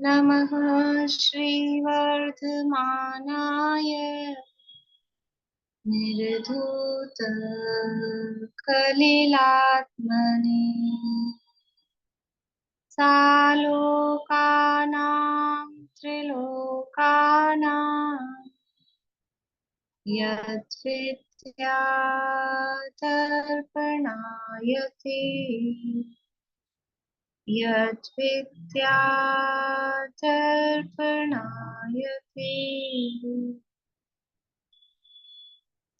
नमः श्रीवर्धमानाय निर्धूतकलिलात्मने सालोकानां त्रिलोकानां यद्विद्यादर्पणाय ते यद्विद्यादर्पणाय ते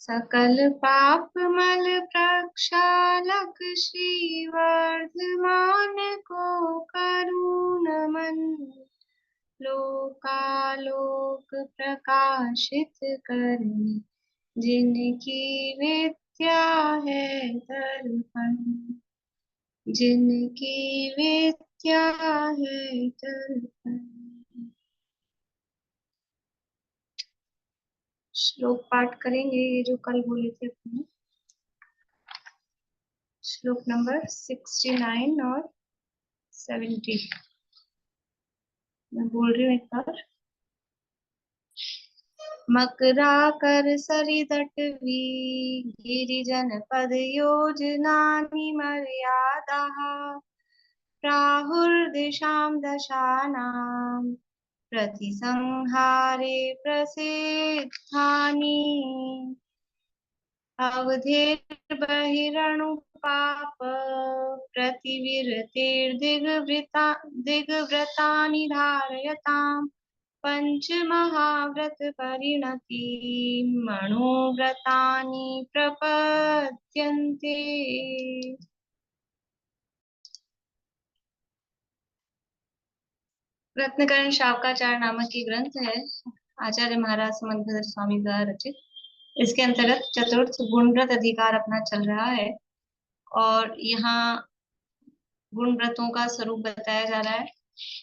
सकल पाप मल प्रक्षालक श्रीवर्धमान को करुण मन लोकालोक प्रकाशित करने जिनकी विद्या है दर्पण जिनकी विद्या है दर्पण। श्लोक पाठ करेंगे ये जो कल बोले थे अपने, श्लोक नंबर 69 और 70। मैं बोल रही हूँ एक बार। मकराकर सरिदटवी गिरिजन पद योजनानि मर्यादाः प्राहुर्दिशां दशानां प्रतिसंहारे प्रसिद्धानि अवधेर्बहिरणुपाप दिग्व्रतानि धारयताम् पंचमहाव्रत परिणति मणोव्रतानि प्रपद्यन्ते। रत्नकरण शावकाचार्य नामक ये ग्रंथ है, आचार्य महाराज समंतधर स्वामी द्वारा रचित। इसके अंतर्गत चतुर्थ गुणव्रत अधिकार अपना चल रहा है और यहाँ गुण व्रतों का स्वरूप बताया जा रहा है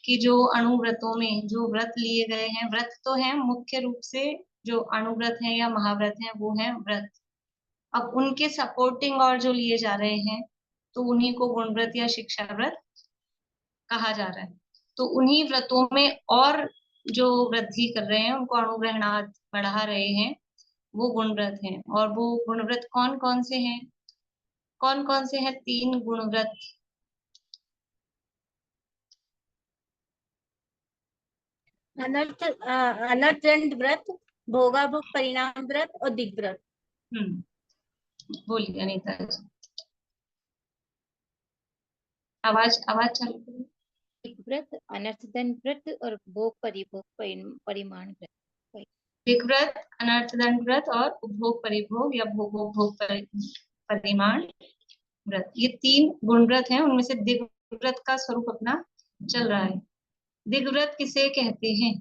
कि जो अणुव्रतों में जो व्रत लिए गए हैं, व्रत तो है मुख्य रूप से, जो अणुव्रत है या महाव्रत है वो है व्रत। अब उनके सपोर्टिंग और जो लिए जा रहे हैं तो उन्हीं को गुण व्रत या शिक्षा व्रत कहा जा रहा है। तो उन्हीं व्रतों में और जो वृद्धि कर रहे हैं, उनको अणुग्रहणार्थ बढ़ा रहे हैं, वो गुण व्रत हैं। और वो गुण व्रत कौन कौन से हैं? कौन कौन से हैं? 3 गुण व्रत। अनर्थ व्रत, भोगाभोग परिणाम व्रत और दिग्व्रत। बोलिए अनीता जी, आवाज आवाज चालू करिए। दिग्व्रत, अनर्थदंड व्रत और भोग परिभोग परिमाण व्रत। दिग्व्रत, अनर्थदंड व्रत और उपभोग परिभोग या भोगोपभोग परिमाण व्रत, ये 3 गुण व्रत हैं। उनमें से दिग्व्रत का स्वरूप अपना चल रहा है। दिग्व्रत किसे कहते हैं?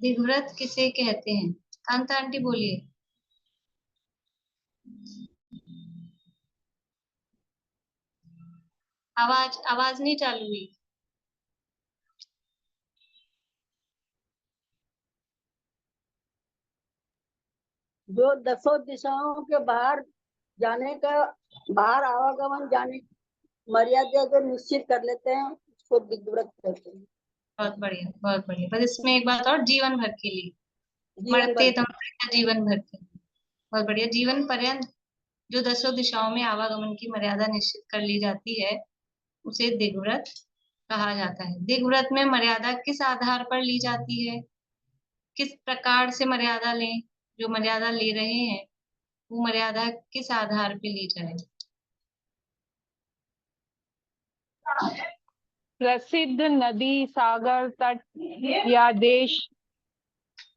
दिग्व्रत किसे कहते हैं? कांता आंटी बोलिए। आवाज आवाज नहीं चालू हुई। जो 10 दिशाओं के बाहर जाने का, बाहर आवागमन जाने मर्यादा जो निश्चित कर लेते हैं उसको दिग्व्रत कहते हैं। बहुत बढ़िया, बहुत बढ़िया। बस इसमें एक बात और, जीवन भर के लिए, मरते दम तक, जीवन भर के लिए। बहुत बढ़िया। जीवन पर्यंत जो 10 दिशाओं में आवागमन की मर्यादा निश्चित कर ली जाती है उसे दिग्व्रत कहा जाता है। दिग्व्रत में मर्यादा किस आधार पर ली जाती है? किस प्रकार से मर्यादा लें? जो मर्यादा ले रहे हैं वो मर्यादा किस आधार पे ली जाए? प्रसिद्ध नदी, सागर तट या देश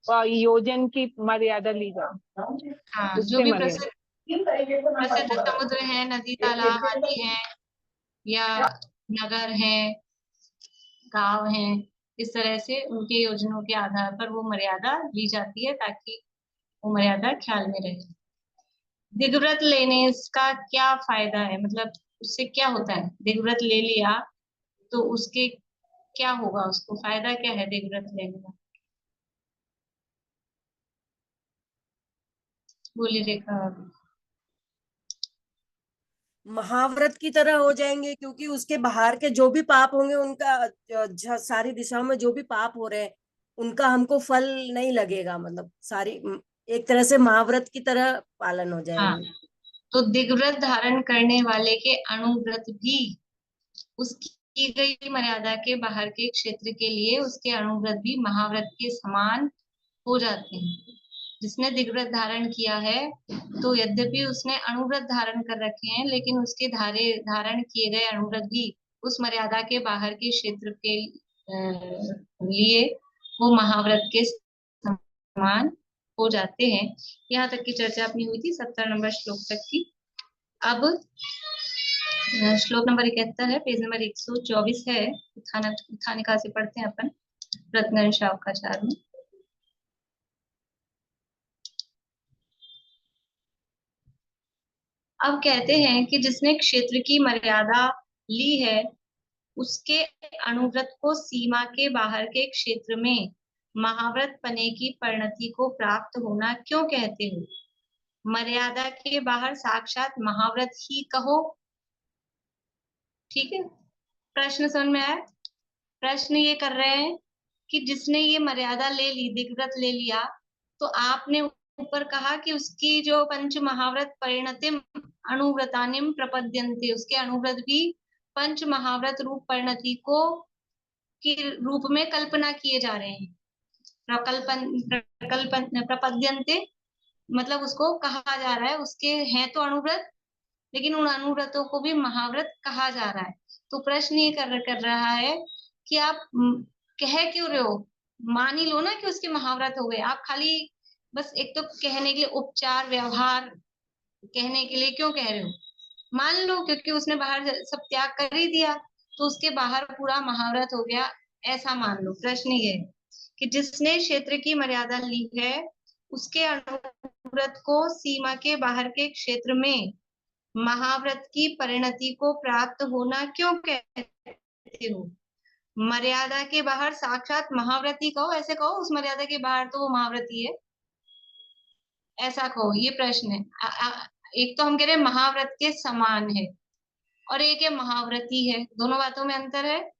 योजन की मर्यादा ली जाए। हाँ, जो भी प्रसिद्ध समुद्र है, नदी, तालाब आदि है, या नगर है, गांव है, इस तरह से उनके योजनों के आधार पर वो मर्यादा ली जाती है ताकि वो मर्यादा ख्याल में रहे। दिग्व्रत लेने का क्या फायदा है? मतलब उससे क्या होता है? दिग्व्रत ले लिया तो उसके क्या होगा? उसको फायदा क्या है दिग्व्रत लेने का? बोलिए रेखा। महाव्रत की तरह हो जाएंगे, क्योंकि उसके बाहर के जो भी पाप होंगे उनका सारी दिशाओं में जो भी पाप हो रहे हैं उनका हमको फल नहीं लगेगा, मतलब सारी एक तरह से महाव्रत की तरह पालन हो हाँ, जाएंगे। तो दिग्व्रत धारण करने वाले के अणुव्रत भी उसकी की गई मर्यादा के बाहर के क्षेत्र के लिए उसके अणुव्रत भी महाव्रत के समान हो जाते हैं। जिसने दिग्व्रत धारण किया है तो यद्यपि उसने अणुव्रत धारण कर रखे हैं, लेकिन उसके धारण किए गए अणुव्रत भी उस मर्यादा के बाहर के क्षेत्र के लिए वो महाव्रत के समान हो जाते हैं। यहाँ तक की चर्चा अपनी हुई थी 70 नंबर श्लोक तक की। अब श्लोक नंबर 71 है, पेज नंबर 124 है। उत्थानिका से पढ़ते हैं अपन रत्न शावकाचार में। अब कहते हैं कि जिसने क्षेत्र की मर्यादा ली है उसके अणुव्रत को सीमा के बाहर के क्षेत्र में महाव्रत पने की परिणति को प्राप्त होना क्यों कहते हो? मर्यादा के बाहर साक्षात महाव्रत ही कहो। ठीक है, प्रश्न समझ में आया? प्रश्न ये कर रहे हैं कि जिसने ये मर्यादा ले ली, दिग्व्रत ले लिया, तो आपने ऊपर कहा कि उसकी जो पंच महाव्रत परिणतिम अणुव्रतानिम प्रपद्यन्ते, उसके अणुव्रत भी पंच महाव्रत रूप परिणति को की रूप में कल्पना किए जा रहे हैं। प्रपद्यन्ते मतलब उसको कहा जा रहा है, उसके हैं तो अणुव्रत, लेकिन उन अनुव्रतों को भी महाव्रत कहा जा रहा है। तो प्रश्न ये कर रहा है कि आप कह क्यों रहे हो? मान ही लो ना कि उसके महाव्रत हो गए, आप खाली बस एक तो कहने के लिए उपचार व्यवहार कहने के लिए क्यों कह रहे हो? मान लो क्योंकि उसने बाहर सब त्याग कर ही दिया तो उसके बाहर पूरा महाव्रत हो गया, ऐसा मान लो। प्रश्न ये है कि जिसने क्षेत्र की मर्यादा ली है उसके अनुव्रत को सीमा के बाहर के क्षेत्र में महाव्रत की परिणति को प्राप्त होना क्यों कहते हो? मर्यादा के बाहर साक्षात महाव्रती कहो, ऐसे कहो उस मर्यादा के बाहर तो वो महाव्रती है, ऐसा कहो। ये प्रश्न है। एक तो हम कह रहे हैं महाव्रत के समान है और एक है महाव्रती है, दोनों बातों में अंतर है।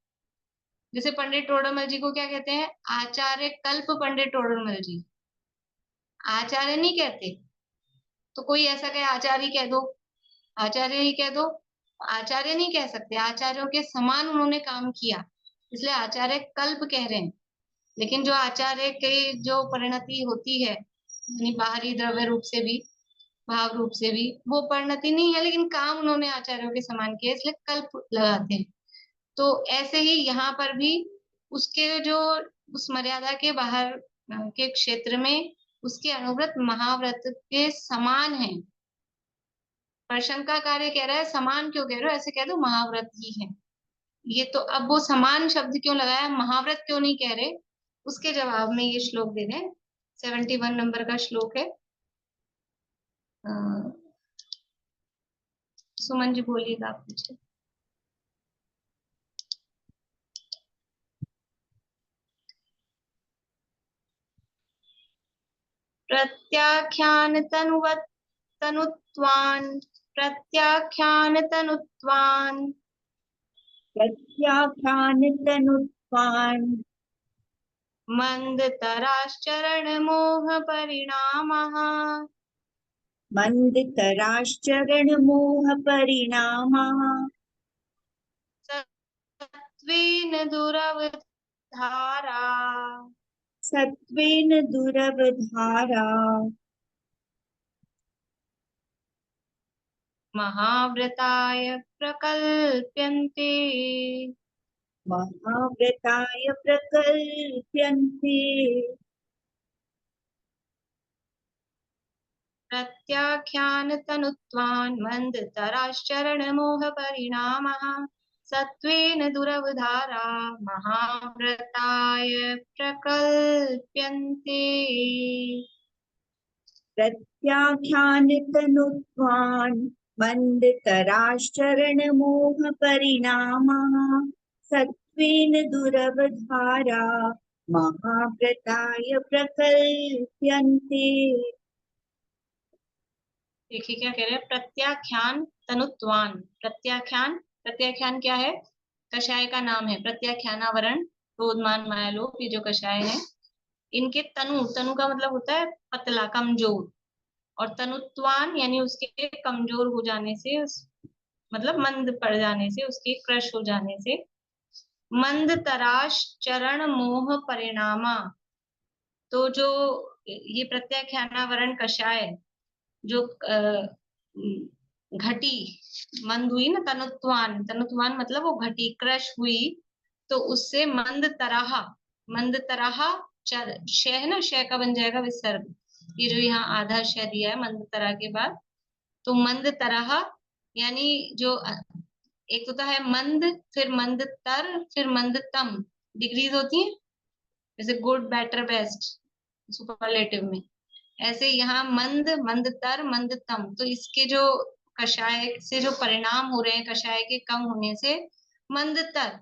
जैसे पंडित टोडरमल जी को क्या कहते हैं? आचार्य कल्प पंडित टोडरमल जी, आचार्य नहीं कहते। तो कोई ऐसा कहे आचार्य कह दो, आचार्य ही कह दो, आचार्य नहीं कह सकते, आचार्यों के समान उन्होंने काम किया, इसलिए आचार्य कल्प कह रहे हैं। लेकिन जो आचार्य की जो परिणति होती है यानी बाहरी द्रव्य रूप से भी भाव रूप से भी वो परिणति नहीं है, लेकिन काम उन्होंने आचार्यों के समान किया, इसलिए कल्प लगाते हैं। तो ऐसे ही यहाँ पर भी उसके जो उस मर्यादा के बाहर के क्षेत्र में उसके अनुव्रत महाव्रत के समान है। पर शंका कार्य कह रहा है समान क्यों कह रहे हो, ऐसे कह दो महाव्रत ही है। ये तो अब वो समान शब्द क्यों लगाया, महाव्रत क्यों नहीं कह रहे, उसके जवाब में ये श्लोक दे रहे हैं। 71 नंबर का श्लोक है। सुमन जी बोलिएगा आप पूछे। प्रत्याख्यान तनुवत् तनुत्वान्, प्रत्याख्यान तनुत्वान्, प्रत्याख्यानतनुत्वान् मंदतराश्चरण मोह परिणामः, मन्दितराश्चरणमोहपरिणामः सत्त्वेन दुरवधारा, सत्त्वेन दुरवधारा महाव्रताय प्रकल्प्यन्ते, महाव्रताय प्रकल्प्यन्ते प्रत्याख्यान तनुत्वान् मंदतराश्चरण मोह परिणामः, सत्त्वेन दुरवधारा महाव्रताय प्रकल्प्यन्ते। प्रत्याख्यानतनुत्वान् मन्दितराश्चरणमोहपरिणामः सत्त्वेन दुरवधारा महाव्रताय प्रकल्प्यन्ते। देखिए क्या कह रहे हैं, प्रत्याख्यान तनुत्वान। प्रत्याख्यान, प्रत्याख्यान क्या है? कषाय का नाम है। प्रत्याख्यानावरण, क्रोधमान मायालोक, ये जो कषाय है, इनके तनु, तनु का मतलब होता है पतला, कमजोर, और तनुत्वान यानी उसके कमजोर हो जाने से, मतलब मंद पड़ जाने से, उसके क्रश हो जाने से। मंद तराश चरण मोह परिणामा, तो जो ये प्रत्याख्यानावरण कषाय जो घटी मंद हुई ना, तनुत्वान, तनुत्वान मतलब वो घटी, क्रश हुई, तो उससे मंद तरह, मंद तरह, शय है ना, शय का बन जाएगा विसर्ग, ये जो यहाँ आधा शय दिया है मंद तरह के बाद, तो मंद तरह यानी जो एक होता है मंद, फिर मंद तर, फिर मंद तम, डिग्रीज होती है जैसे गुड, बेटर, बेस्ट, सुपरलेटिव में, ऐसे यहाँ मंद, मंदतर, मंदतम, तो इसके जो कषाय से जो परिणाम हो रहे हैं कषाय के कम होने से, मंदतर,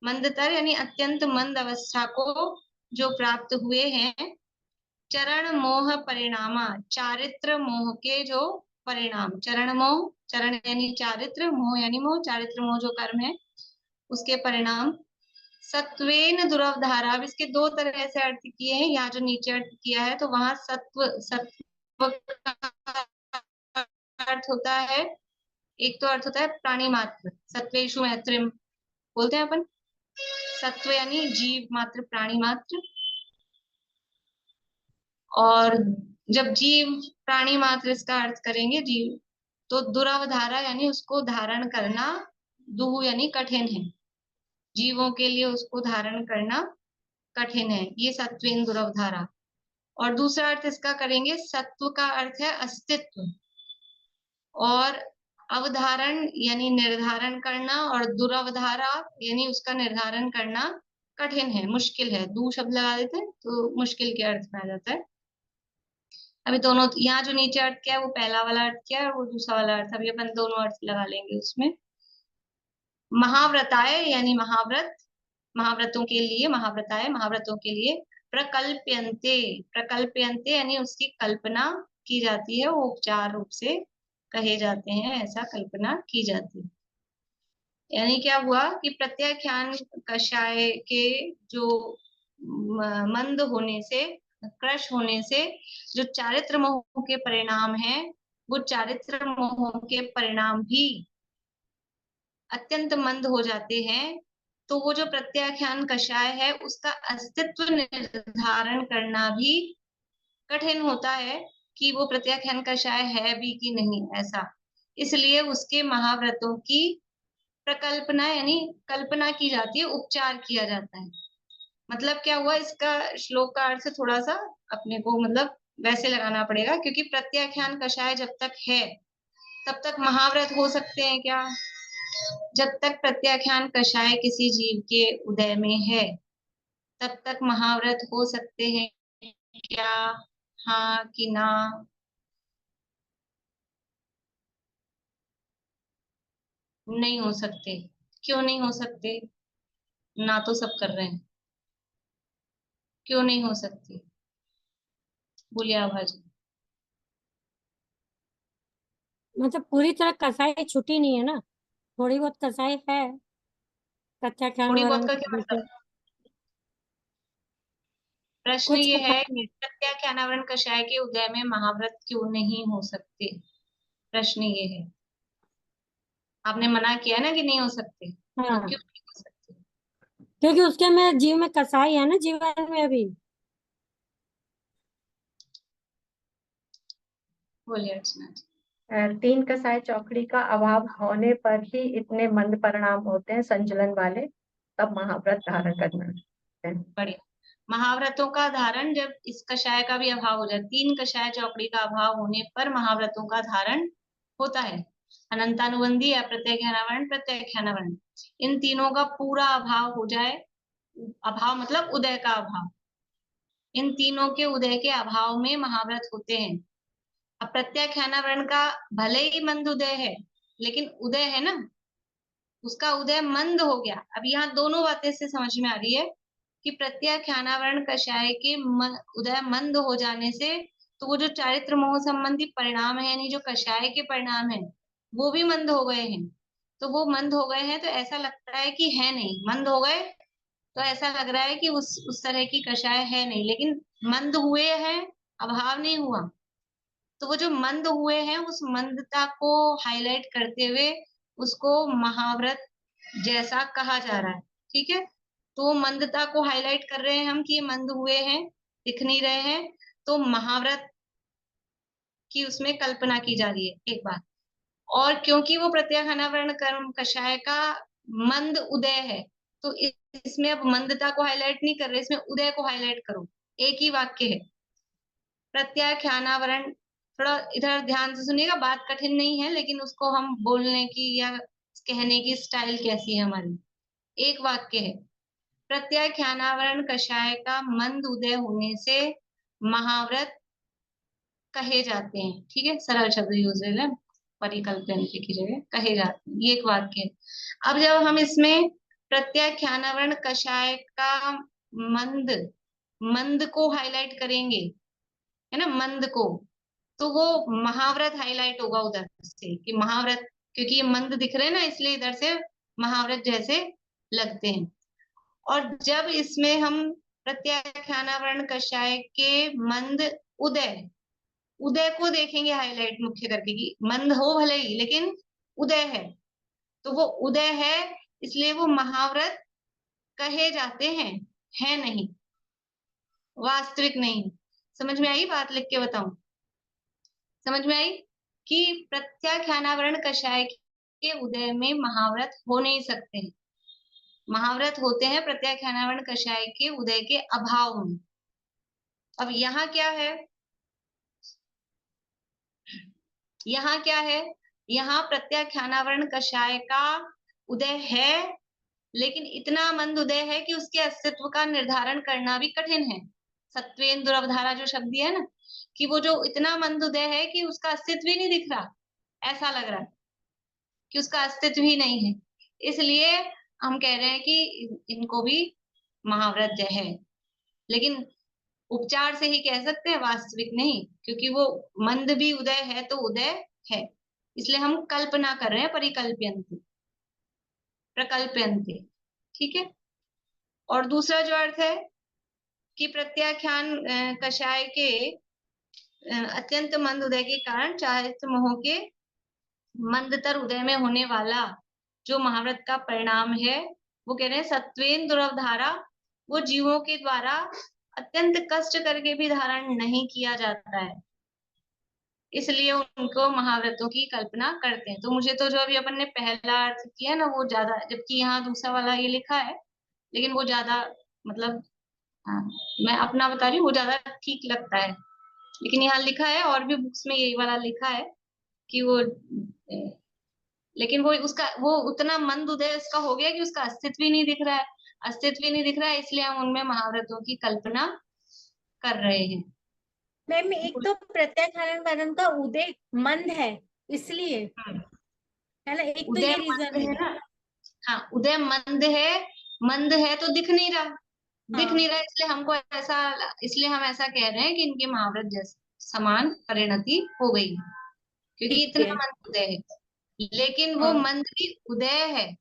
मंदतर यानी अत्यंत मंद अवस्था को जो प्राप्त हुए हैं। चरण मोह परिणामा, चारित्र मोह के जो परिणाम, चरण मोह, चरण यानी चारित्र, मोह यानी मोह, चारित्र मोह जो कर्म है उसके परिणाम। सत्वेन दुरवधारा, अब इसके दो तरह से अर्थ किए हैं, यहाँ जो नीचे अर्थ किया है तो वहां सत्व, सत्व का अर्थ होता है, एक तो अर्थ होता है प्राणी मात्र, सत्वेषु मैत्रिम बोलते हैं अपन, सत्व यानी जीव मात्र, प्राणी मात्र, और जब जीव प्राणी मात्र इसका अर्थ करेंगे जीव, तो दुरावधारा यानी उसको धारण करना, दुहु यानी कठिन है, जीवों के लिए उसको धारण करना कठिन है, ये सत्वेन दुरवधारा। और दूसरा अर्थ इसका करेंगे, सत्व का अर्थ है अस्तित्व, और अवधारण यानी निर्धारण करना, और दुरावधारा यानी उसका निर्धारण करना कठिन है, मुश्किल है, दू शब्द लगा देते हैं तो मुश्किल के अर्थ में आ जाता है। अभी दोनों, यहाँ जो नीचे अर्थ क्या है वो पहला वाला अर्थ क्या है और वो दूसरा वाला अर्थ, अभी अपन दोनों अर्थ लगा लेंगे उसमें। महाव्रताय यानी महाव्रत, महाव्रतों के लिए, महाव्रताय महाव्रतों के लिए। प्रकल्प्यन्ते, प्रकल्प्यन्ते यानी उसकी कल्पना की जाती है, वो उपचार रूप से कहे जाते हैं, ऐसा कल्पना की जाती है। यानी क्या हुआ कि प्रत्याख्यान कषाय के जो मंद होने से, क्रश होने से जो चारित्र मोह के परिणाम है, वो चारित्र मोह के परिणाम भी अत्यंत मंद हो जाते हैं, तो वो जो प्रत्याख्यान कषाय है उसका अस्तित्व निर्धारण करना भी कठिन होता है कि वो प्रत्याख्यान कषाय है भी कि नहीं, ऐसा, इसलिए उसके महाव्रतों की प्रकल्पना यानी कल्पना की जाती है, उपचार किया जाता है। मतलब क्या हुआ, इसका श्लोक का अर्थ थोड़ा सा अपने को मतलब वैसे लगाना पड़ेगा, क्योंकि प्रत्याख्यान कषाय जब तक है तब तक महाव्रत हो सकते हैं क्या? जब तक प्रत्याख्यान कषाय किसी जीव के उदय में है तब तक महाव्रत हो सकते हैं क्या? हाँ कि ना? नहीं हो सकते। क्यों नहीं हो सकते? ना तो सब कर रहे हैं, क्यों नहीं हो सकते? बोलिए आभा जी। मतलब पूरी तरह कसाई छुट्टी नहीं है ना, थोड़ी बहुत कसाई है प्रत्याख्यान थोड़ी बहुत वरण का क्या जैसे मतलब? प्रश्न कुछ ये है कसाई कि प्रत्याख्यानावरण कषाय के उदय में महाव्रत क्यों नहीं हो सकते? प्रश्न ये है, आपने मना किया ना कि नहीं हो सकते, तो हाँ, क्यों नहीं हो सकते? क्योंकि उसके में जीव में कसाई है ना, जीवन में अभी। बोलिए अर्चना जी। तीन कसाय चौकड़ी का अभाव होने पर ही इतने मंद परिणाम होते हैं संचलन वाले, तब महाव्रत धारण करना है। बढ़िया। महाव्रतों का धारण जब इस कषाय का भी अभाव हो जाए, तीन कषाय चौकड़ी का अभाव होने पर महाव्रतों का धारण होता है। अनंतानुबंधी, अप्रत्याख्यानावरण, प्रत्याख्यानावरण, इन तीनों का पूरा अभाव हो जाए, अभाव मतलब उदय का अभाव, इन तीनों के उदय के अभाव में महाव्रत होते हैं। अब प्रत्याख्यानावरण का भले ही मंद उदय है, लेकिन उदय है ना, उसका उदय मंद हो गया। अब यहाँ दोनों बातें से समझ में आ रही है कि प्रत्याख्यानावरण कषाय के उदय मंद हो जाने से, तो वो जो चारित्र मोह संबंधी परिणाम है यानी जो कषाय के परिणाम है वो भी मंद हो गए हैं। तो वो मंद हो गए हैं तो ऐसा लगता है कि है नहीं, मंद हो गए तो ऐसा लग रहा है कि उस तरह की कषाय है नहीं, लेकिन मंद हुए हैं, अभाव नहीं हुआ। तो वो जो मंद हुए हैं उस मंदता को हाईलाइट करते हुए उसको महाव्रत जैसा कहा जा रहा है। ठीक है, तो मंदता को हाईलाइट कर रहे हैं हम कि ये मंद हुए हैं, दिख नहीं रहे हैं, तो महाव्रत की उसमें कल्पना की जा रही है, एक बात। और क्योंकि वो प्रत्याख्यानावरण कर्म कषाय का मंद उदय है, तो इसमें अब मंदता को हाईलाइट नहीं कर रहे, इसमें उदय को हाईलाइट करो। एक ही वाक्य है, प्रत्याख्यानावरण। थोड़ा इधर ध्यान से सुनिएगा, बात कठिन नहीं है, लेकिन उसको हम बोलने की या कहने की स्टाइल कैसी है हमारी। एक वाक्य है, प्रत्याख्यानावरण कषाय का मंद उदय होने से महाव्रत कहे जाते हैं। ठीक है, सरल शब्द यूज है, परिकल्पना की जगह कहे जाते हैं, ये एक वाक्य है। अब जब हम इसमें प्रत्याख्यानावरण कषाय का मंद, मंद को हाईलाइट करेंगे, है ना, मंद को, तो वो महाव्रत हाईलाइट होगा उधर से कि महाव्रत, क्योंकि ये मंद दिख रहे हैं ना, इसलिए इधर से महाव्रत जैसे लगते हैं। और जब इसमें हम प्रत्याख्यानावरण कषाय के मंद उदय, उदय को देखेंगे हाईलाइट मुख्य करके कि मंद हो भले ही लेकिन उदय है, तो वो उदय है इसलिए वो महाव्रत कहे जाते हैं, है नहीं, वास्तविक नहीं। समझ में आई बात, लिख के बताऊं, समझ में आई कि प्रत्याख्यानावरण कषाय के उदय में महाव्रत हो नहीं सकते हैं, महाव्रत होते हैं प्रत्याख्यानावरण कषाय के उदय के अभाव में। अब यहाँ क्या है, यहाँ क्या है, यहाँ प्रत्याख्यानावरण कषाय का उदय है, लेकिन इतना मंद उदय है कि उसके अस्तित्व का निर्धारण करना भी कठिन है। सत्वेन दुरवधारा जो शब्द है ना, कि वो जो इतना मंद उदय है कि उसका अस्तित्व ही नहीं दिख रहा, ऐसा लग रहा है कि उसका अस्तित्व ही नहीं है। इसलिए हम कह रहे हैं कि इनको भी महाव्रत है, लेकिन उपचार से ही कह सकते हैं, वास्तविक नहीं, क्योंकि वो मंद भी उदय है तो उदय है, इसलिए हम कल्पना कर रहे हैं, परिकल्प्यन्ते, प्रकल्प्यन्ते। ठीक है, और दूसरा जो अर्थ है कि प्रत्याख्यान कषाय के अत्यंत मंद उदय के कारण चारित्र मोह के मंदतर उदय में होने वाला जो महाव्रत का परिणाम है, वो कह रहे हैं सत्वेन दुरवधारा, वो जीवों के द्वारा अत्यंत कष्ट करके भी धारण नहीं किया जाता है, इसलिए उनको महाव्रतों की कल्पना करते हैं। तो मुझे तो जो अभी अपन ने पहला अर्थ किया ना वो ज्यादा, जबकि यहाँ दूसरा वाला ये लिखा है, लेकिन वो ज्यादा मतलब, हाँ, मैं अपना बता रही हूँ, वो ज्यादा ठीक लगता है, लेकिन यहाँ लिखा है और भी बुक्स में यही वाला लिखा है कि वो, लेकिन वो उसका वो उतना मंद उदय उसका हो गया कि उसका अस्तित्व ही नहीं दिख रहा है, अस्तित्व ही नहीं दिख रहा है, इसलिए हम उनमें महाव्रतों की कल्पना कर रहे हैं। मैम एक तो प्रत्याख्यानावरण का उदय मंद है इसलिए, है ना, एक तो उदय ये मंद रीजन है है। ना, हाँ उदय मंद है, मंद है तो दिख नहीं रहा, दिख हाँ नहीं रहा, इसलिए हमको ऐसा, इसलिए हम ऐसा कह रहे हैं कि इनके महाव्रत जैसे समान परिणति हो गई, क्योंकि ठीक इतना है। मंद उदय है, लेकिन वो हाँ मंद भी उदय है,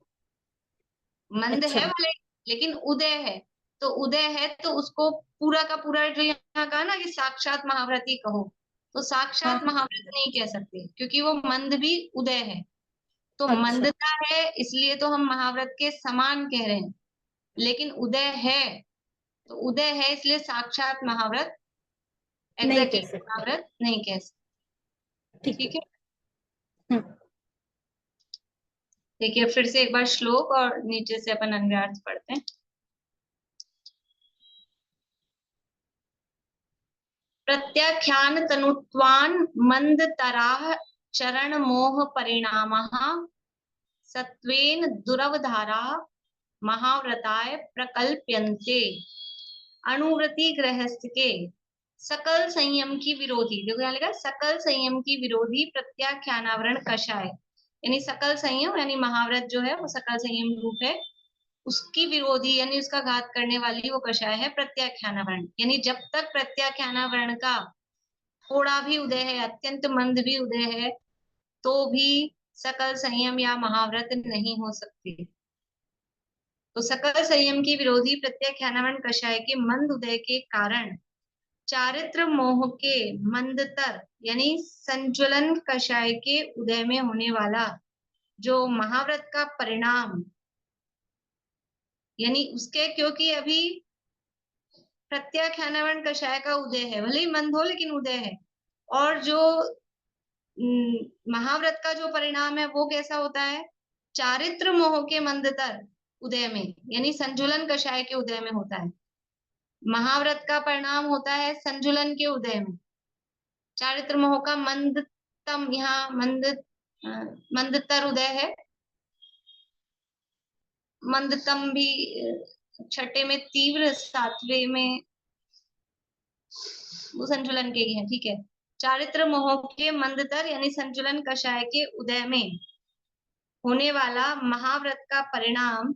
मंद अच्छा है भले लेकिन उदय है। तो उदय है तो उसको पूरा का पूरा जो यहाँ कहा ना कि साक्षात महाव्रती कहो, तो हाँ साक्षात महाव्रत नहीं कह सकते क्योंकि वो मंद भी उदय है, तो अच्छा मंदता है इसलिए तो हम महाव्रत के समान कह रहे हैं, लेकिन उदय है तो उदय है इसलिए साक्षात महाव्रत, नहीं एग्जैक्टली कह सकते। महाव्रत नहीं कह सकते। ठीक है। ठीक है, हम्म। देखिए फिर से एक बार श्लोक और नीचे से अपन अन्वयार्थ पढ़ते हैं। प्रत्याख्यान तनुत्वान मंदतराः चरण मोह परिणामः सत्वेन दुरवधारा महाव्रताय प्रकल्प्यन्ते। अणुव्रति गृहस्थ के सकल संयम की विरोधी, देखो यहाँ लिखा सकल संयम की विरोधी प्रत्याख्यानावरण कषाय, यानी सकल संयम यानी महाव्रत जो है वो सकल संयम रूप है, उसकी विरोधी यानी उसका घात करने वाली वो कषाय है प्रत्याख्यानावरण। यानी जब तक प्रत्याख्यानावरण का थोड़ा भी उदय है, अत्यंत मंद भी उदय है, तो भी सकल संयम या महाव्रत नहीं हो सकते। तो सकल संयम की विरोधी प्रत्याख्यानवर्ण कषाय के मंद उदय के कारण चारित्र मोह के मंदतर यानी संज्वलन कषाय के उदय में होने वाला जो महाव्रत का परिणाम, यानी उसके, क्योंकि अभी प्रत्याख्यानवर्ण कषाय का उदय है, भले ही मंद हो लेकिन उदय है, और जो महाव्रत का जो परिणाम है वो कैसा होता है, चारित्र मोह के मंदतर उदय में, यानी संजुलन कषाय के उदय में होता है। महाव्रत का परिणाम होता है संजुलन के उदय में। चारित्र मोह का मंदतम, यहाँ मंदतर उदय है, मंदतम भी छठे में तीव्र, सातवें में वो संचुलन के ही है, ठीक है। चारित्र मोह के मंदतर यानी संचुलन कषाय के उदय में होने वाला महाव्रत का परिणाम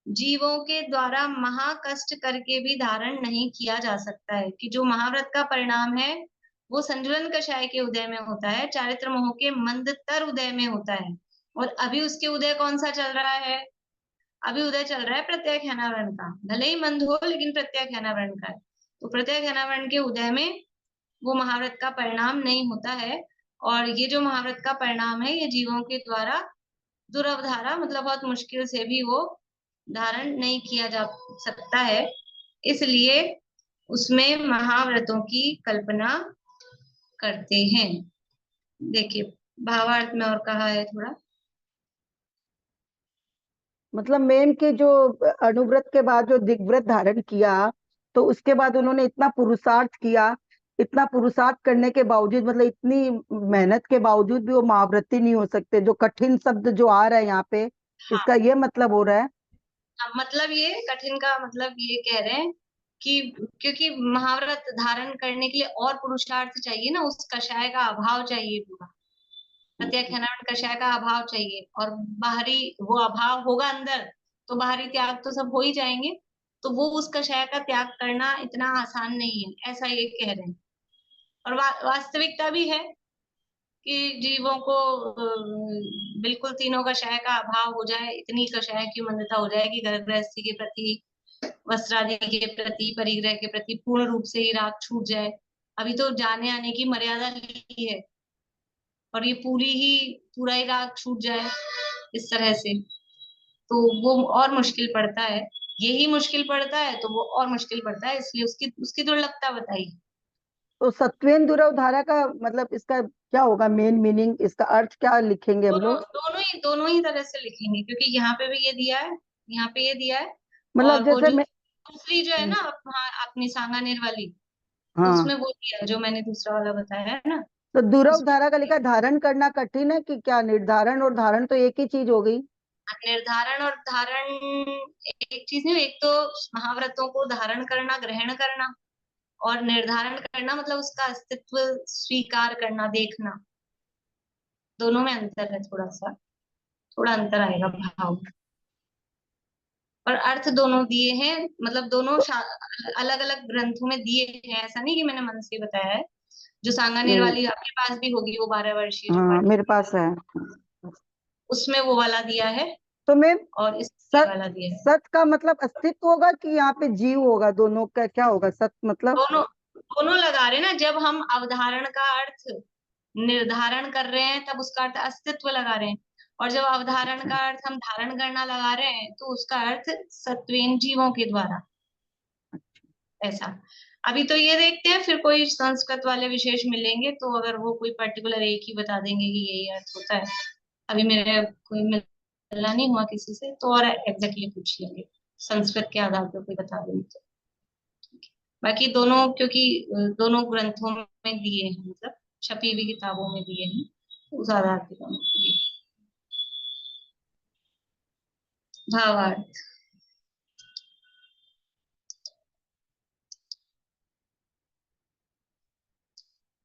जीवों के द्वारा महाकष्ट करके भी धारण नहीं किया जा सकता है। कि जो महाव्रत का परिणाम है वो संजुलन कषाय के उदय में होता है, चारित्र मोह के मंदतर उदय में होता है। और अभी उसके उदय कौन सा चल रहा है, अभी उदय चल रहा है प्रत्याख्यानावरण का, भले ही मंद हो लेकिन प्रत्याख्यानावरण का है। तो प्रत्याख्यानावरण के उदय में वो महाव्रत का परिणाम नहीं होता है, और ये जो महाव्रत का परिणाम है ये जीवों के द्वारा दुरवधारा, मतलब बहुत मुश्किल से भी वो धारण नहीं किया जा सकता है, इसलिए उसमें महाव्रतों की कल्पना करते हैं। देखिए भावार्थ में और कहा है थोड़ा, मतलब मेन के जो अनुव्रत के बाद जो दिग्व्रत धारण किया, तो उसके बाद उन्होंने इतना पुरुषार्थ किया, इतना पुरुषार्थ करने के बावजूद, मतलब इतनी मेहनत के बावजूद भी वो महाव्रती नहीं हो सकते। जो कठिन शब्द जो आ रहा है यहाँ पे, इसका ये मतलब हो रहा है। मतलब ये कठिन का मतलब ये कह रहे हैं कि क्योंकि महाव्रत धारण करने के लिए और पुरुषार्थ चाहिए ना, उस कषाय का अभाव चाहिए, पूरा प्रत्याख्यानावरण कषाय का अभाव चाहिए, और बाहरी वो अभाव होगा अंदर तो बाहरी त्याग तो सब हो ही जाएंगे, तो वो उस कषाय का त्याग करना इतना आसान नहीं है, ऐसा ये कह रहे हैं। और वास्तविकता भी है कि जीवों को बिल्कुल तीनों कषाय का अभाव हो जाए, इतनी कषाय की मंदता हो जाए कि घर गृहस्थी के प्रति, वस्त्रादि के प्रति, परिग्रह के प्रति पूर्ण रूप से ही राग छूट जाए। अभी तो जाने आने की मर्यादा ली है और ये पूरा ही राग छूट जाए इस तरह से, तो वो और मुश्किल पड़ता है। यही मुश्किल पड़ता है तो वो और मुश्किल पड़ता है, इसलिए उसकी दुर्लभता बताई। तो सत्वेन दुरवधारा का मतलब इसका क्या होगा, मेन मीनिंग, इसका अर्थ क्या लिखेंगे हम लोग? दोनों ही तरह से लिखेंगे, क्योंकि यहाँ पे भी ये दिया है, यहाँ पे ये दिया है, मतलब और वो जैसे जो मैं, दूसरी जो है ना अपनी सांगानेर वाली, हाँ, उसमें वो दिया है जो मैंने दूसरा वाला बताया है ना, तो दुरवधारा का लिखा धारण करना कठिन है कि क्या? निर्धारण और धारण तो एक ही चीज हो गई। निर्धारण और धारण एक चीज नहीं, एक तो महाव्रतों को धारण करना, ग्रहण करना, और निर्धारण करना मतलब उसका अस्तित्व स्वीकार करना, देखना, दोनों में अंतर है, थोड़ा अंतर आएगा भाव में। और अर्थ दोनों दिए हैं, मतलब दोनों अलग अलग ग्रंथों में दिए हैं, ऐसा नहीं कि मैंने मन से बताया है। जो सांगानेर वाली आपके पास भी होगी, वो 12 वर्षीय जो हाँ, पाठ, मेरे पास है। उसमें वो वाला दिया है तो मैं और इस सत, वाला दिया है। सत का मतलब अस्तित्व होगा कि यहाँ पे जीव होगा? दोनों का क्या होगा सत मतलब? दोनों लगा रहे ना, जब हम अवधारण का अर्थ निर्धारण कर रहे हैं तब उसका अर्थ अस्तित्व लगा रहे हैं, और जब अवधारण का अर्थ हम धारण करना लगा रहे हैं तो उसका अर्थ सत्वेन जीवों के द्वारा, ऐसा। अभी तो ये देखते हैं, फिर कोई संस्कृत वाले विशेष मिलेंगे तो अगर वो कोई पर्टिकुलर एक ही बता देंगे कि यही अर्थ होता है। अभी मेरे कोई मिलना नहीं हुआ किसी से, तो और एग्जैक्टली पूछ लेंगे, संस्कृत के आधार पर कोई बता देंगे तो। बाकी दोनों, क्योंकि दोनों ग्रंथों में दिए हैं, मतलब छपी हुई किताबों में दिए हैं, तो उस आधार पर दोनों दिए। भावार्थ,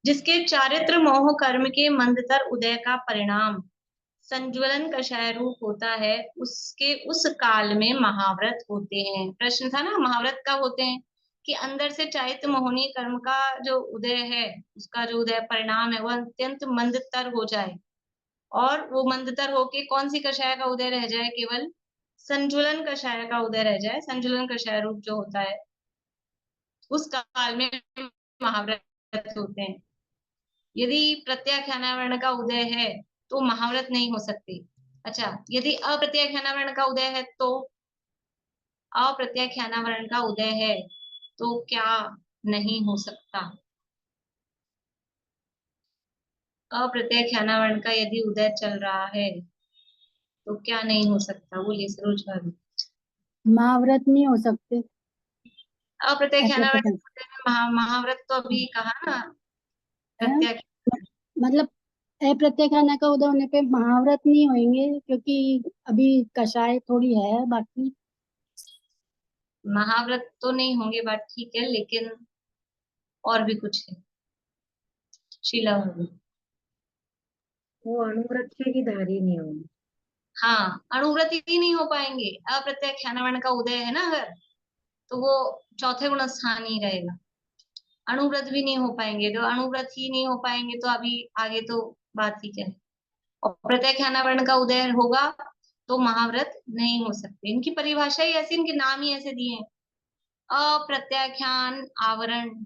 जिसके चारित्र मोह कर्म के मंदतर उदय का परिणाम संज्वलन कषाय रूप होता है, उसके उस काल में महाव्रत होते हैं। प्रश्न था ना, महाव्रत कब होते हैं, कि अंदर से चारित्र मोहनी कर्म का जो उदय है, उसका जो उदय परिणाम है वो अत्यंत मंदतर हो जाए और वो मंदतर होके कौन सी कषाय का उदय रह जाए, केवल संजुलन कषाय का उदय रह जाए। संजुलन कषाय रूप जो होता है उस काल में महाव्रत होते हैं। यदि प्रत्याख्यानावर्ण का उदय है तो महाव्रत नहीं हो सकते। अच्छा, यदि अप्रत्याख्यानावर्ण का उदय है तो अप्रत्याख्यानावर्ण का उदय है तो क्या नहीं हो सकता? अप्रत्याख्यानावर्ण का यदि उदय चल रहा है तो क्या नहीं हो सकता? बोलिए सरोज भाभी। महाव्रत नहीं हो सकते। अप्रत्याख्यानावर्ण महाव्रत तो अभी कहा ना, प्रत्याख्यान। मतलब अप्रत्याख्यान का उदय होने पे महाव्रत नहीं होंगे, क्योंकि अभी कषाय थोड़ी है बाकी। महाव्रत तो नहीं होंगे, बात ठीक है, लेकिन और भी कुछ है। शीला भाभी। वो अनुव्रत के भी धारी नहीं होंगे। हाँ, अणुव्रत ही नहीं हो पाएंगे। अप्रत्याख्यानावर्ण का उदय है ना अगर, तो वो चौथे गुण स्थान ही रहेगा। अणुव्रत भी नहीं हो पाएंगे, तो अणुव्रत ही नहीं हो पाएंगे तो अभी आगे तो बात ही क्या है। और प्रत्याख्यानावर्ण का उदय होगा तो महाव्रत नहीं हो सकते। इनकी परिभाषा ही ऐसी, इनके नाम ही ऐसे दिए हैं। अप्रत्याख्यान आवरण,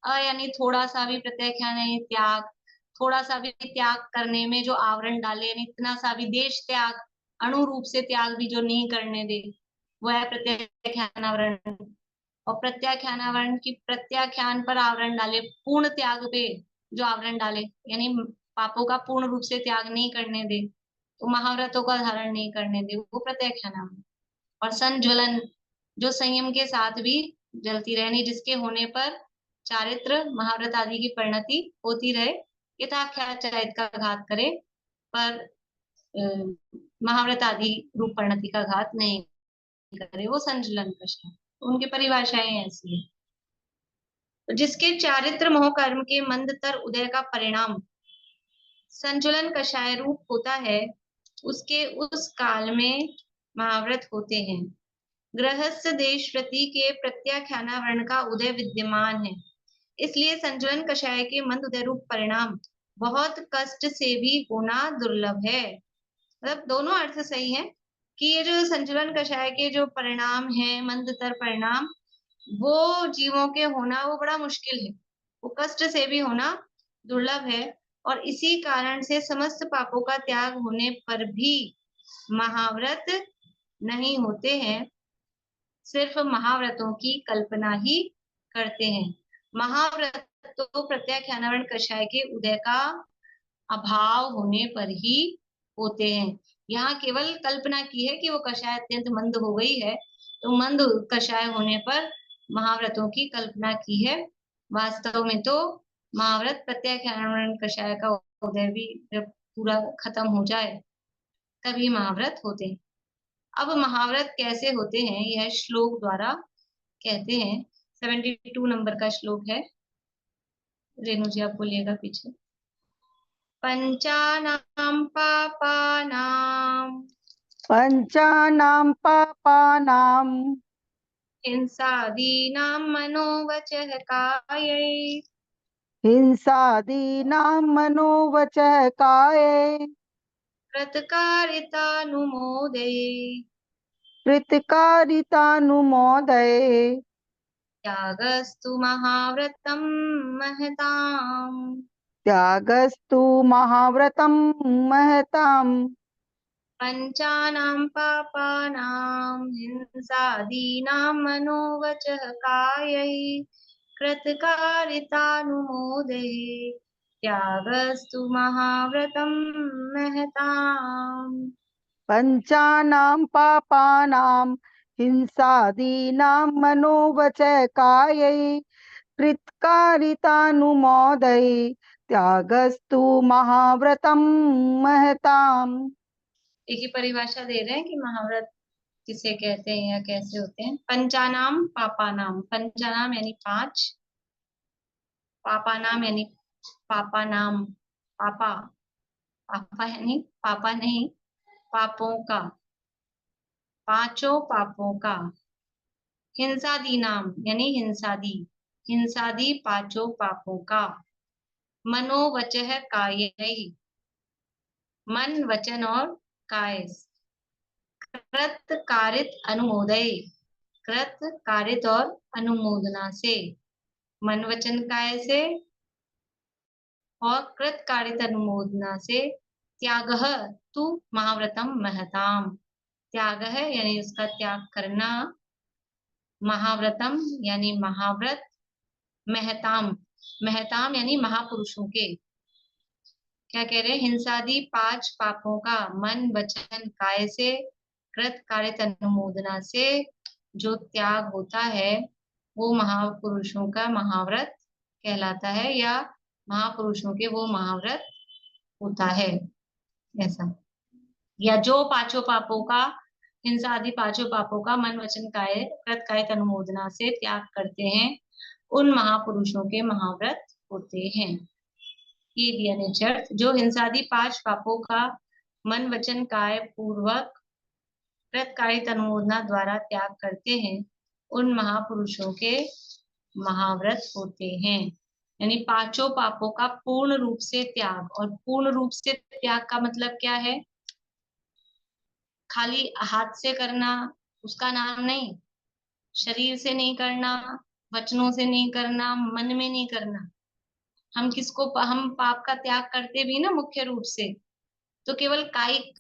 अ यानी थोड़ा सा भी, प्रत्याख्यान यानी त्याग, थोड़ा सा भी त्याग करने में जो आवरण डाले, यानी इतना सा भी देश त्याग, अणु रूप से त्याग भी जो नहीं करने दे, वह है प्रत्याख्यानावरण। और प्रत्याख्यानावरण की प्रत्याख्यान पर आवरण डाले, पूर्ण त्याग पे जो आवरण डाले, यानी पापों का पूर्ण रूप से त्याग नहीं करने दे, तो महाव्रतों का धारण नहीं करने दे, वो प्रत्याख्यानावरण। और संज्वलन, जो संयम के साथ भी जलती रहनी, जिसके होने पर चारित्र महाव्रत आदि की परिणति होती रहे, यथाख्यात का घात करे पर महाव्रत आदि रूप परिणति का घात नहीं करे, वो संज्वलन कषाय। उनकी परिभाषाएं ऐसी है। तो जिसके चारित्र मोह कर्म के मंदतर उदय का परिणाम संज्वलन कषाय रूप होता है, उसके उस काल में महाव्रत होते हैं। गृहस्थ देश प्रति के प्रत्याख्यानावरण का उदय विद्यमान है, इसलिए संज्वलन कषाय के मंद उदय रूप परिणाम बहुत कष्ट से भी होना दुर्लभ है। मतलब दोनों अर्थ सही है कि ये जो संज्वलन कषाय के जो परिणाम है, मंदतर परिणाम, वो जीवों के होना वो बड़ा मुश्किल है, वो कष्ट से भी होना दुर्लभ है। और इसी कारण से समस्त पापों का त्याग होने पर भी महाव्रत नहीं होते हैं, सिर्फ महाव्रतों की कल्पना ही करते हैं। महाव्रत तो प्रत्याख्यानावरण कषाय के उदय का अभाव होने पर ही होते हैं। यहाँ केवल कल्पना की है कि वो कषाय अत्यंत मंद हो गई है, तो मंद कषाय होने पर महाव्रतों की कल्पना की है। वास्तव में तो महाव्रत प्रत्याख्यानावरण कषाय का उदय भी जब पूरा खत्म हो जाए तभी महाव्रत होते हैं। अब महाव्रत कैसे होते हैं यह श्लोक द्वारा कहते हैं। 72 नंबर का श्लोक है। रेणु जी आप बोलिएगा पीछे। पंचानां पापानां हिंसादीनां मनोवचः काये कृतकारितानुमोदये त्यागस्तु महाव्रतं महताम् पंचानां पापानां हिंसादीनां मनोवचः कायै कृतकारितानुमोदये त्यागस्तु महाव्रतं महताम्। पंचानां पापानां हिंसादीनां मनोवचकायै कृतकारितानुमोदये त्यागस्तु महाव्रतं महताम्। एक ही परिभाषा दे रहे हैं कि महाव्रत किसे कहते हैं या कैसे होते हैं। पंचानाम पापानाम, पंचानाम यानी 5, पापानाम यानी पापा नाम, पापा, पापा यानी पापा नहीं, पापों का, 5 पापों का। हिंसादी नाम यानी हिंसादी, हिंसादी 5 पापों का। मनोवचः कायै, मन वचन और काय। कृत कारित अनुमोदय, कृत कारित और अनुमोदना से, मन वचन काय से और कृत कारित अनुमोदना से। त्यागः तु महाव्रतम महताम, त्याग है यानी उसका त्याग करना, महाव्रतम यानी महाव्रत, महताम, महताम यानी महापुरुषों के। क्या कह रहे हैं? हिंसादि 5 पापों का मन वचन काय से, कृत कारित अनुमोदना से जो त्याग होता है वो महापुरुषों का महाव्रत कहलाता है, या महापुरुषों के वो महाव्रत होता है ऐसा। या जो 5 पापों का, हिंसा आदि 5 पापों का मन वचन काय कृत कायिक अनुमोदना से त्याग करते हैं, उन महापुरुषों के महाव्रत होते हैं। ये दिया निश्चय, जो हिंसादि 5 पापों का मन वचन काय पूर्वक कृत कायिक अनुमोदना द्वारा त्याग करते हैं, उन महापुरुषों के महाव्रत होते हैं। यानी 5 पापों का पूर्ण रूप से त्याग, और पूर्ण रूप से त्याग का मतलब क्या है? खाली हाथ से करना उसका नाम नहीं, शरीर से नहीं करना, वचनों से नहीं करना, मन में नहीं करना। हम पाप का त्याग करते भी ना मुख्य रूप से तो केवल कायिक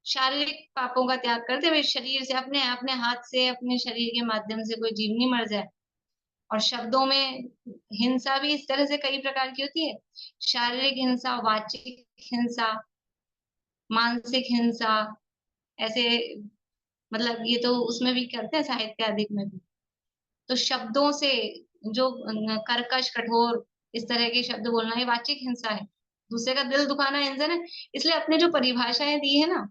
शारीरिक पापों का त्याग करते हुए, शरीर से, अपने अपने हाथ से, अपने शरीर के माध्यम से कोई जीव नहीं मर जाए। और शब्दों में हिंसा भी इस तरह से कई प्रकार की होती है, शारीरिक हिंसा, वाचिक हिंसा, मानसिक हिंसा, ऐसे मतलब ये तो उसमें भी करते हैं साहित्य आदि में भी। तो शब्दों से जो कर्कश कठोर इस तरह के शब्द बोलना ये वाचिक हिंसा है, दूसरे का दिल दुखाना हिंसा है। इसलिए अपने जो परिभाषाएं दी है ना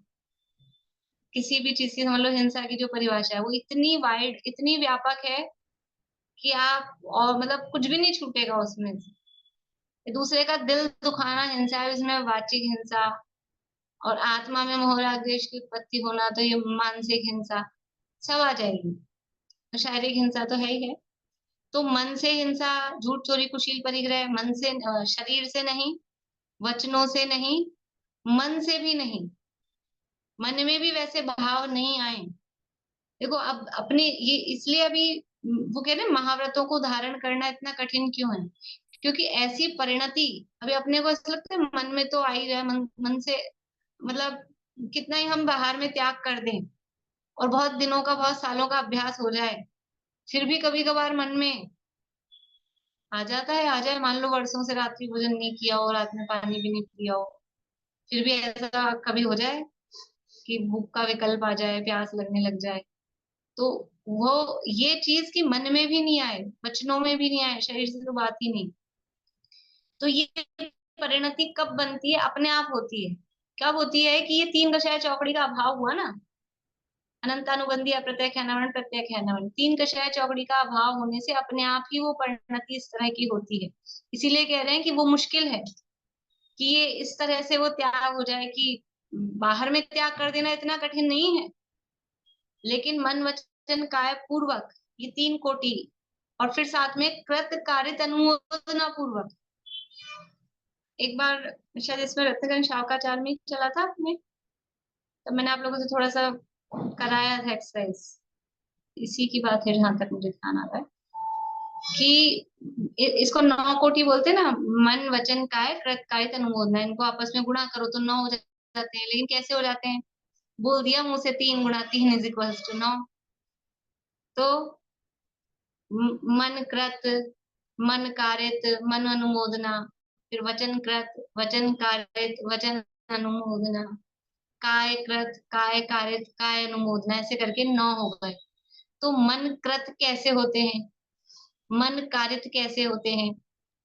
किसी भी चीज की, समझ लो हिंसा की जो परिभाषा है वो इतनी वाइड, इतनी व्यापक है कि आप और मतलब कुछ भी नहीं छूटेगा उसमें से। दूसरे का दिल दुखाना हिंसा है, इसमें वाचिक हिंसा, और आत्मा में मोह राग द्वेष की उत्पत्ति होना तो ये मानसिक हिंसा सब आ जाएगी। तो शारीरिक हिंसा तो है ही है। तो मन से हिंसा, झूठ चोरी कुशील परिग्रह, मन से शरीर से नहीं, वचनों से नहीं, मन से भी नहीं, मन में भी वैसे भाव नहीं आए। देखो अब अपने ये इसलिए अभी वो कह रहे हैं महाव्रतों को धारण करना इतना कठिन क्यों है, क्योंकि ऐसी परिणति अभी अपने को ऐसा लगता है मन में तो आ ही रहा है, मन से मतलब कितना ही हम बाहर में त्याग कर दें और बहुत दिनों का, बहुत सालों का अभ्यास हो जाए, फिर भी कभी कभार मन में आ जाता है। आ जाए, मान लो वर्षों से रात्रि भोजन नहीं किया हो, रात में पानी भी नहीं पिया हो, फिर भी ऐसा कभी हो जाए कि भूख का विकल्प आ जाए, प्यास लगने लग जाए, तो वो ये चीज की मन में भी नहीं आए, वचनों में भी नहीं आए, शरीर से तो बात ही नहीं। तो ये परिणति कब बनती है? अपने आप होती है। कब होती है? कि ये 3 कषाय चौकड़ी का अभाव हुआ ना, अनंतानुबंधी, अप्रत्यय ख्यानावरण, प्रत्यय ख्यानावरण, 3 कषाय चौकड़ी का अभाव होने से अपने आप ही वो परिणति इस तरह की होती है। इसीलिए कह रहे हैं कि वो मुश्किल है कि ये इस तरह से वो त्याग हो जाए, कि बाहर में त्याग कर देना इतना कठिन नहीं है, लेकिन मन वचन काय पूर्वक ये 3 कोटि, और फिर साथ में कृत कारित अनुमोदना पूर्वक। एक बार शायद इसमें रत्नगन शावकाचार में चला था आपने, तो मैंने आप लोगों से थोड़ा सा कराया था एक्सरसाइज, इसी की बात है जहां तक मुझे ध्यान आ रहा है कि इसको 9 कोटि बोलते हैं ना, मन वचन काय कृत कारित अनुमोदना, इनको आपस में गुणा करो तो 9 हो जाते हैं। लेकिन कैसे हो जाते हैं? बोल दिया मुंह से 3 गुणा 3 इज इक्वल्स टू 9। तो मन कृत, मन कारित, मन अनुमोदना, फिर वचन कृत, वचन कारित, वचन अनुमोदना, काय कृत, काय कारित, काय अनुमोदना, ऐसे करके 9 हो गए। तो मन कृत कैसे होते हैं, मन कारित कैसे होते हैं,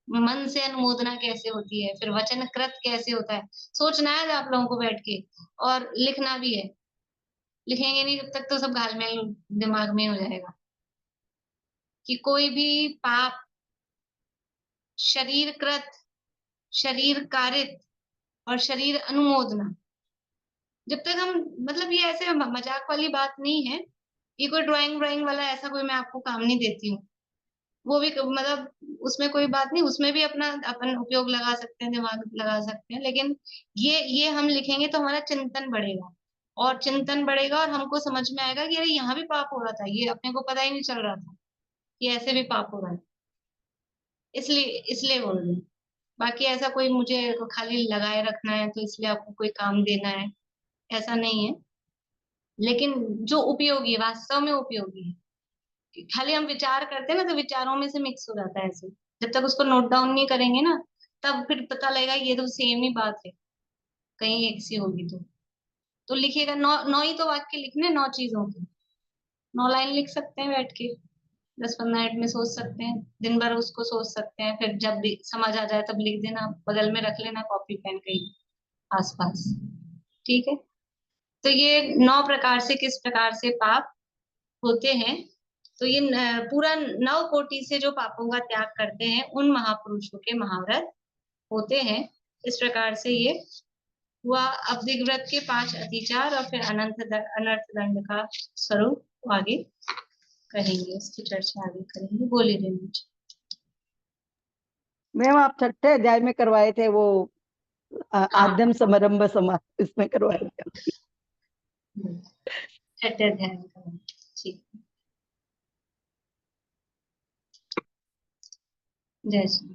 मन से अनुमोदना कैसे होती है, फिर वचन कृत कैसे होता है, सोचना है आप लोगों को बैठ के, और लिखना भी है। लिखेंगे नहीं जब तक तो सब घालमेल दिमाग में हो जाएगा। कि कोई भी पाप शरीर कृत, शरीर कारित और शरीर अनुमोदना, जब तक हम मतलब ये ऐसे मजाक वाली बात नहीं है, ये कोई ड्राइंग वाला ऐसा कोई मैं आपको काम नहीं देती हूँ। वो भी मतलब उसमें कोई बात नहीं, उसमें भी अपना अपन उपयोग लगा सकते हैं, दिमाग लगा सकते हैं, लेकिन ये हम लिखेंगे तो हमारा चिंतन बढ़ेगा, और चिंतन बढ़ेगा और हमको समझ में आएगा कि अरे यहाँ भी पाप हो रहा था, ये अपने को पता ही नहीं चल रहा था कि ऐसे भी पाप हो रहा है। इसलिए इसलिए बोल रही हूँ। बाकी ऐसा कोई मुझे खाली लगाए रखना है तो इसलिए आपको कोई काम देना है, ऐसा नहीं है। लेकिन जो उपयोगी है, वास्तव में उपयोगी है, खाली हम विचार करते हैं ना तो विचारों में से मिक्स हो जाता है ऐसे, जब तक उसको नोट डाउन नहीं करेंगे ना तब फिर पता लगेगा ये तो सेम ही बात है, कहीं एक सी होगी तो लिखिएगा। 9 ही तो वाक्य लिखने, 9 चीजों के, 9 लाइन लिख सकते हैं बैठ के, 10-15 मिनट में सोच सकते हैं, दिन भर उसको सोच सकते हैं, फिर जब भी समझ आ जाए तब लिख देना, बगल में रख लेना कॉपी पेन कहीं आसपास। ठीक है, तो ये 9 प्रकार से किस प्रकार से पाप होते हैं। तो ये पूरा 9 कोटि से जो पापों का त्याग करते हैं उन महापुरुषों के महाव्रत होते हैं। इस प्रकार से ये हुआ। अब दिग्व्रत के 5 अतिचार और फिर अनर्थ दंड का स्वरूप आगे करेंगे, इसकी चर्चा आगे करेंगे। बोलिए रेणु जी। मैम आप 6ठे अध्याय में करवाए थे वो आद्यम समारंभ समाप्त, इसमें करवाए थे। 6ठे अध्याय में करेंगे, ठीक। जय श्री